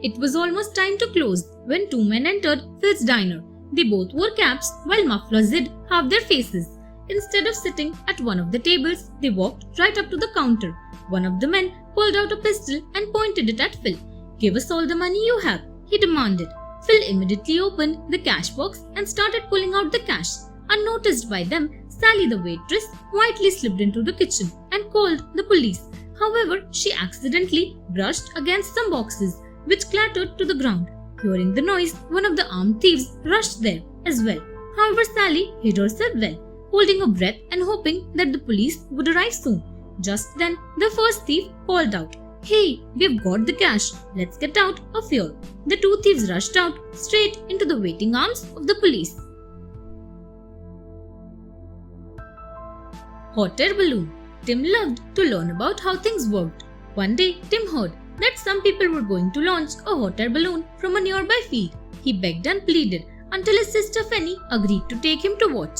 It was almost time to close when two men entered Phil's diner. They both wore caps while mufflers hid half their faces. Instead of sitting at one of the tables, they walked right up to the counter. One of the men pulled out a pistol and pointed it at Phil. "Give us all the money you have," he demanded. Phil immediately opened the cash box and started pulling out the cash. Unnoticed by them, Sally the waitress quietly slipped into the kitchen and called the police. However, she accidentally brushed against some boxes, which clattered to the ground. Hearing the noise, one of the armed thieves rushed there as well. However, Sally hid herself well, holding her breath and hoping that the police would arrive soon. Just then, the first thief called out, "Hey, we've got the cash. Let's get out of here." The two thieves rushed out straight into the waiting arms of the police. Hot air balloon. Tim loved to learn about how things worked. One day, Tim heard that some people were going to launch a hot air balloon from a nearby field. He begged and pleaded until his sister Fanny agreed to take him to watch.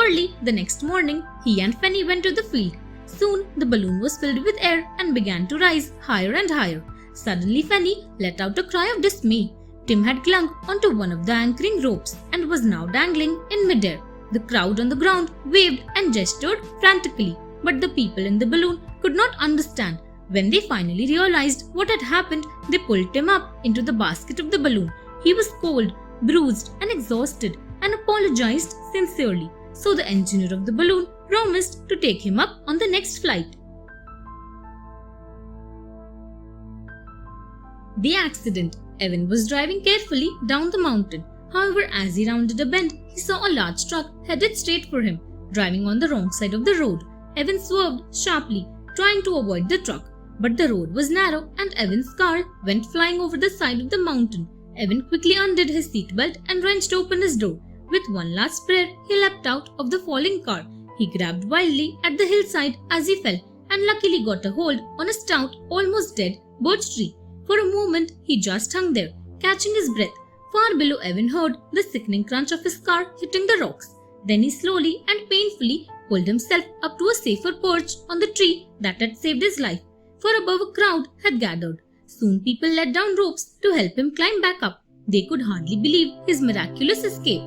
Early the next morning, he and Fanny went to the field. Soon, the balloon was filled with air and began to rise higher and higher. Suddenly, Fanny let out a cry of dismay. Tim had clung onto one of the anchoring ropes and was now dangling in midair. The crowd on the ground waved and gestured frantically, but the people in the balloon could not understand. When they finally realized what had happened, they pulled Tim up into the basket of the balloon. He was cold, bruised, and exhausted and apologized sincerely. So the engineer of the balloon promised to take him up on the next flight. The accident. Evan was driving carefully down the mountain. However, as he rounded a bend, he saw a large truck headed straight for him, driving on the wrong side of the road. Evan swerved sharply, trying to avoid the truck. But the road was narrow and Evan's car went flying over the side of the mountain. Evan quickly undid his seatbelt and wrenched open his door. With one last prayer, he leapt out of the falling car. He grabbed wildly at the hillside as he fell and luckily got a hold on a stout, almost dead birch tree. For a moment, he just hung there, catching his breath. Far below, Evan heard the sickening crunch of his car hitting the rocks. Then he slowly and painfully pulled himself up to a safer perch on the tree that had saved his life. For above, a crowd had gathered. Soon people let down ropes to help him climb back up. They could hardly believe his miraculous escape.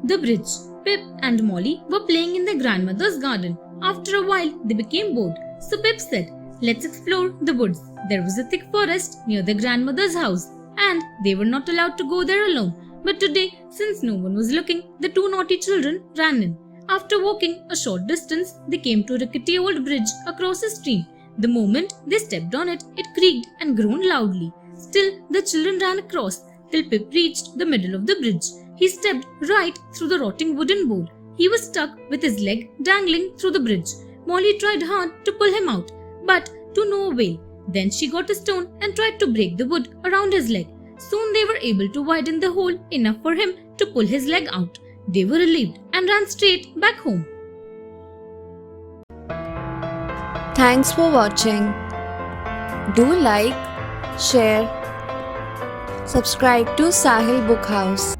The bridge. Pip and Molly were playing in their grandmother's garden. After a while, they became bored. So Pip said, "Let's explore the woods." There was a thick forest near their grandmother's house, and they were not allowed to go there alone. But today, since no one was looking, the two naughty children ran in. After walking a short distance, they came to a rickety old bridge across a stream. The moment they stepped on it, it creaked and groaned loudly. Still, the children ran across till Pip reached the middle of the bridge. He stepped right through the rotting wooden board. He was stuck with his leg dangling through the bridge. Molly tried hard to pull him out, but to no avail. Then she got a stone and tried to break the wood around his leg. Soon they were able to widen the hole enough for him to pull his leg out. They were relieved and ran straight back home. Thanks for watching. Do like, share, subscribe to Sahil Book House.